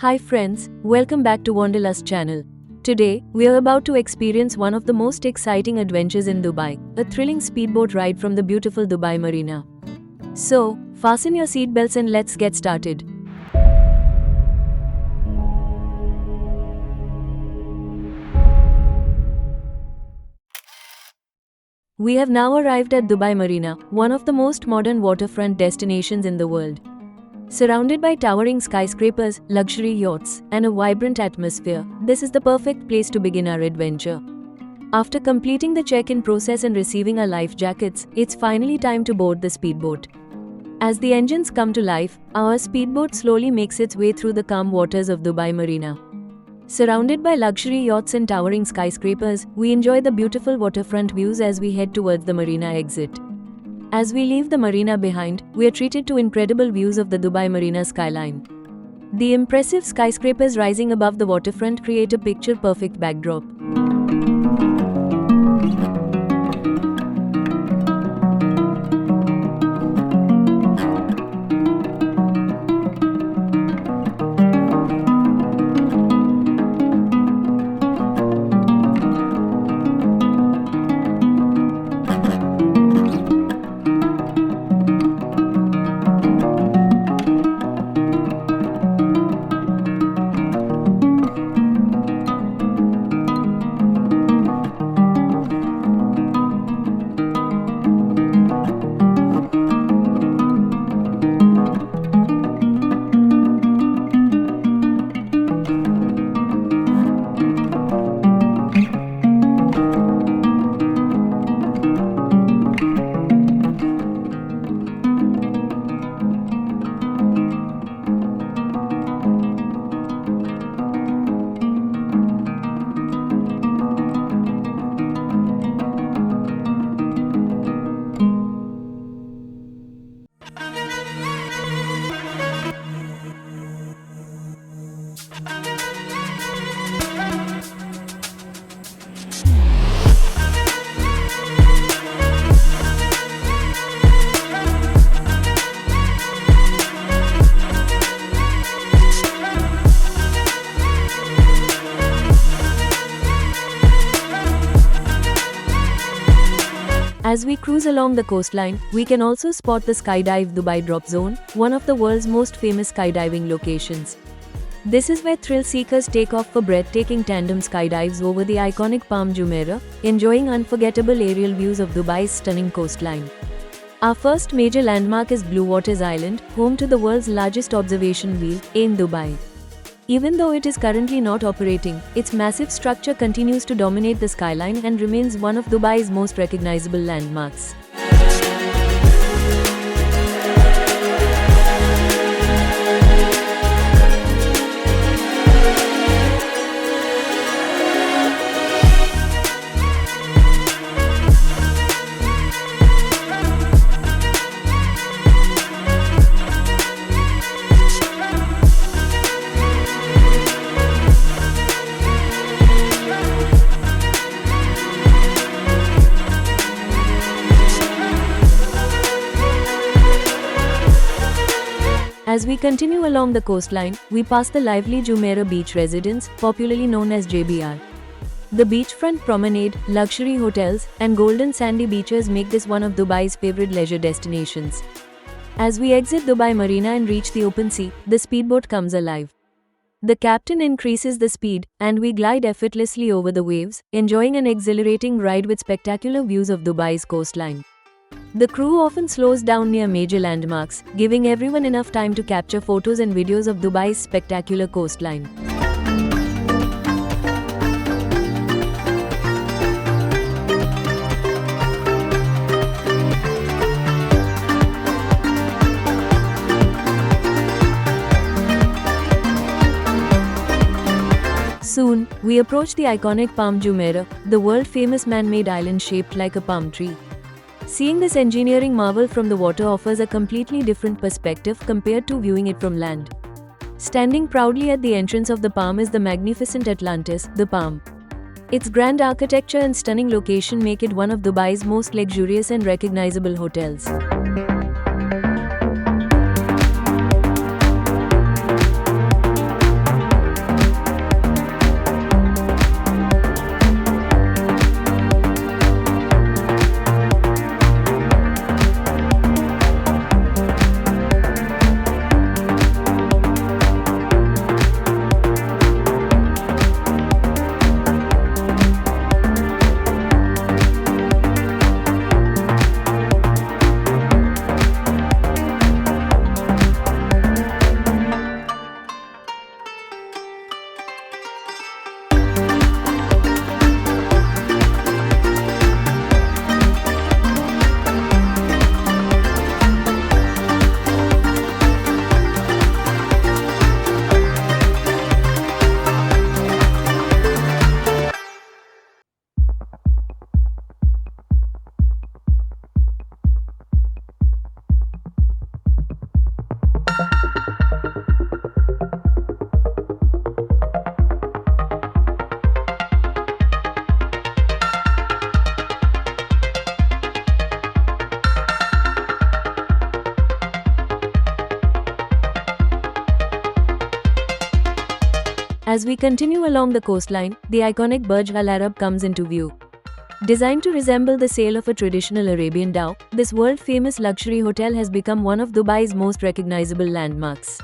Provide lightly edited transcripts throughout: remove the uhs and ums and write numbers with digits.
Hi friends, welcome back to Wanderlust channel. Today, we are about to experience one of the most exciting adventures in Dubai, a thrilling speedboat ride from the beautiful Dubai Marina. So, fasten your seatbelts and let's get started. We have now arrived at Dubai Marina, one of the most modern waterfront destinations in the world. Surrounded by towering skyscrapers, luxury yachts, and a vibrant atmosphere, this is the perfect place to begin our adventure. After completing the check-in process and receiving our life jackets, it's finally time to board the speedboat. As the engines come to life, our speedboat slowly makes its way through the calm waters of Dubai Marina. Surrounded by luxury yachts and towering skyscrapers, we enjoy the beautiful waterfront views as we head towards the marina exit. As we leave the marina behind, we are treated to incredible views of the Dubai Marina skyline. The impressive skyscrapers rising above the waterfront create a picture-perfect backdrop. As we cruise along the coastline, we can also spot the Skydive Dubai Drop Zone, one of the world's most famous skydiving locations. This is where thrill seekers take off for breathtaking tandem skydives over the iconic Palm Jumeirah, enjoying unforgettable aerial views of Dubai's stunning coastline. Our first major landmark is Bluewaters Island, home to the world's largest observation wheel, in Dubai. Even though it is currently not operating, its massive structure continues to dominate the skyline and remains one of Dubai's most recognizable landmarks. As we continue along the coastline, we pass the lively Jumeirah beach residence, popularly known as JBR. The beachfront promenade, luxury hotels, and golden sandy beaches make this one of Dubai's favorite leisure destinations. As we exit Dubai Marina and reach the open sea, the speedboat comes alive. The captain increases the speed, and we glide effortlessly over the waves, enjoying an exhilarating ride with spectacular views of Dubai's coastline. The crew often slows down near major landmarks, giving everyone enough time to capture photos and videos of Dubai's spectacular coastline. Soon, we approach the iconic Palm Jumeirah, the world-famous man-made island shaped like a palm tree. Seeing this engineering marvel from the water offers a completely different perspective compared to viewing it from land. Standing proudly at the entrance of the palm is the magnificent Atlantis, the palm. Its grand architecture and stunning location make it one of Dubai's most luxurious and recognizable hotels. As we continue along the coastline, the iconic Burj Al Arab comes into view. Designed to resemble the sail of a traditional Arabian dhow, this world-famous luxury hotel has become one of Dubai's most recognizable landmarks.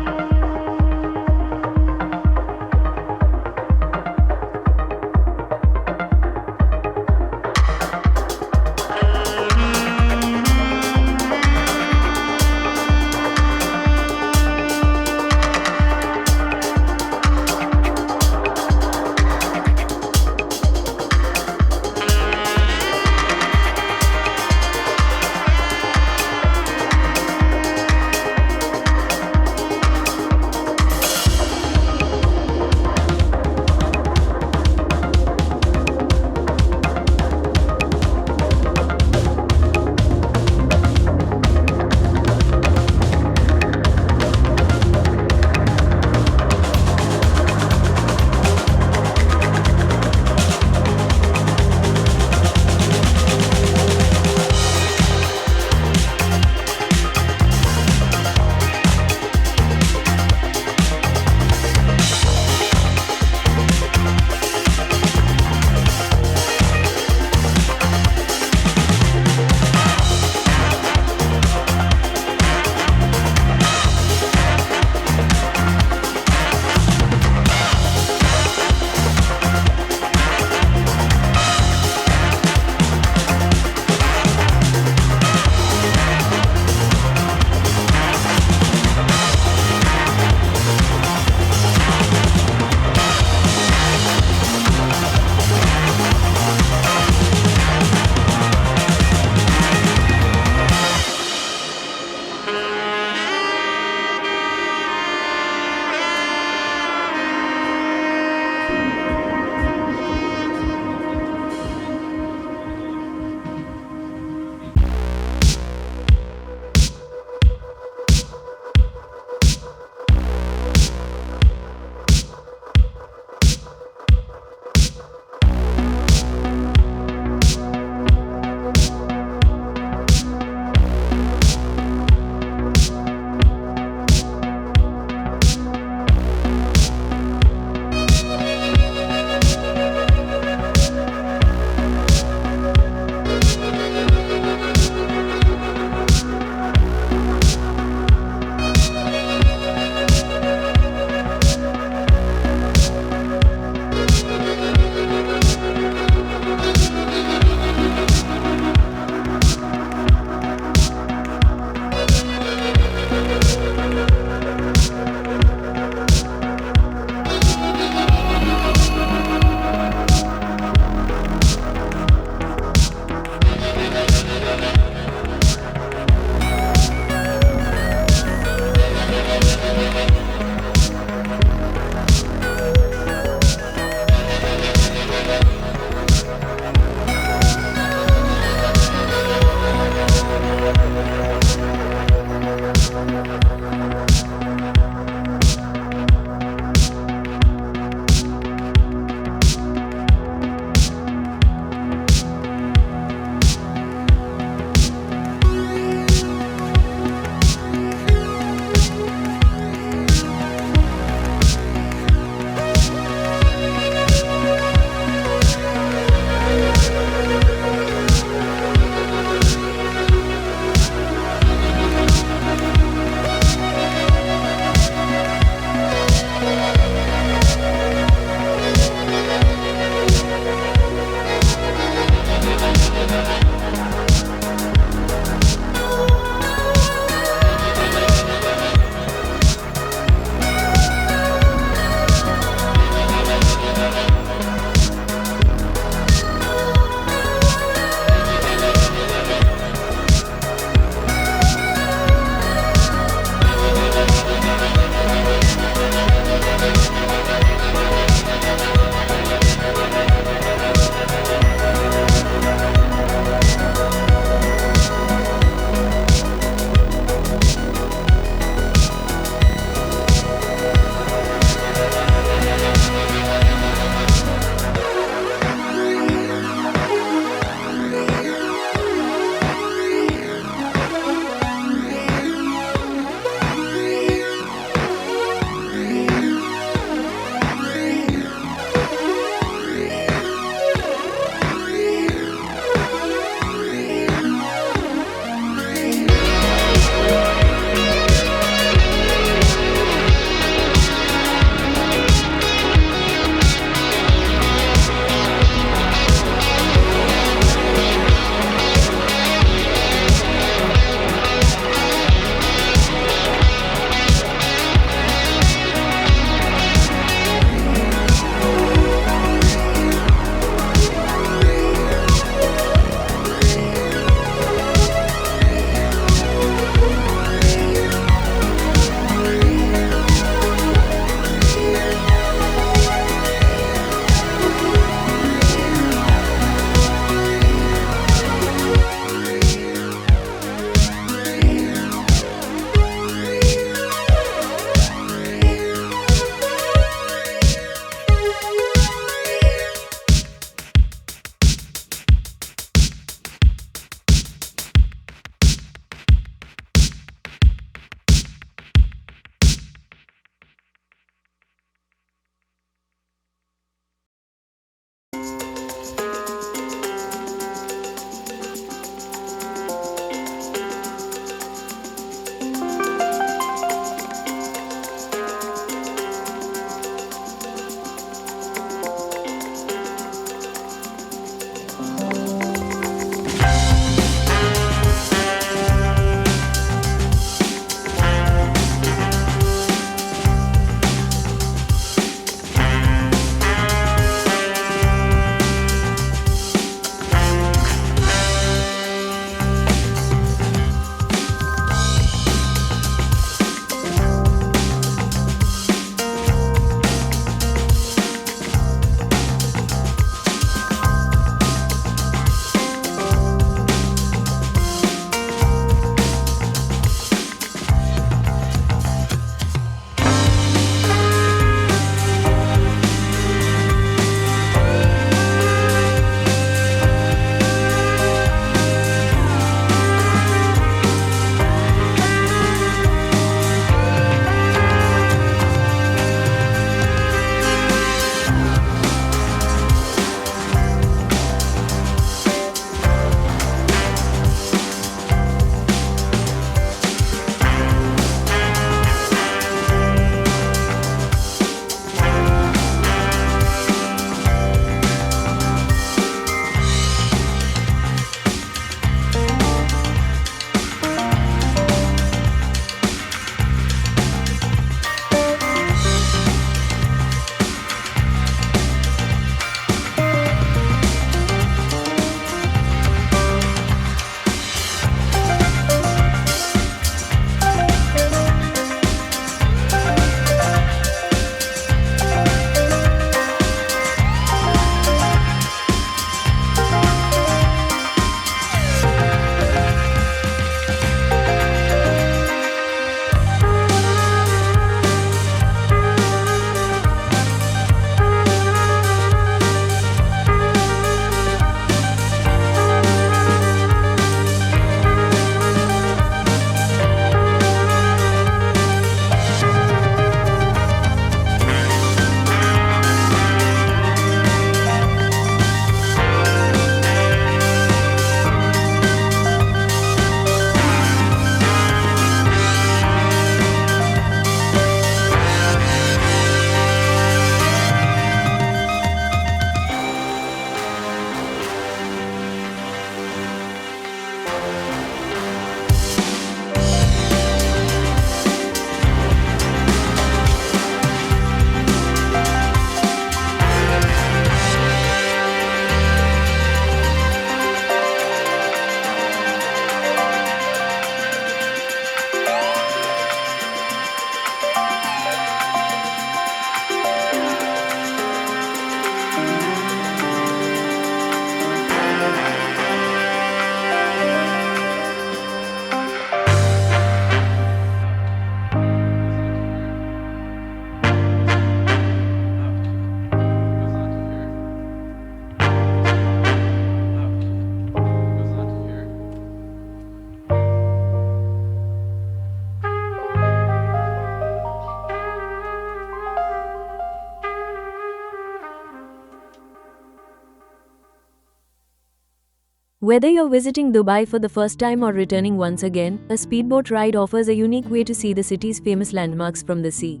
Whether you're visiting Dubai for the first time or returning once again, a speedboat ride offers a unique way to see the city's famous landmarks from the sea.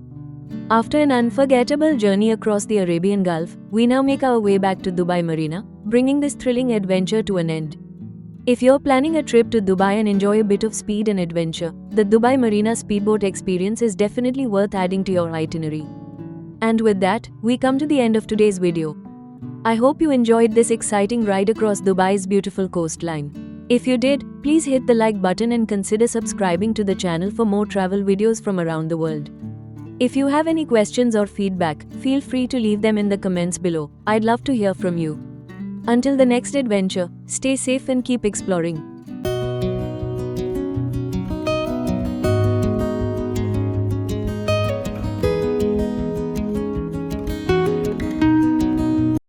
After an unforgettable journey across the Arabian Gulf, we now make our way back to Dubai Marina, bringing this thrilling adventure to an end. If you're planning a trip to Dubai and enjoy a bit of speed and adventure, the Dubai Marina speedboat experience is definitely worth adding to your itinerary. And with that, we come to the end of today's video. I hope you enjoyed this exciting ride across Dubai's beautiful coastline. If you did, please hit the like button and consider subscribing to the channel for more travel videos from around the world. If you have any questions or feedback, feel free to leave them in the comments below. I'd love to hear from you. Until the next adventure, stay safe and keep exploring.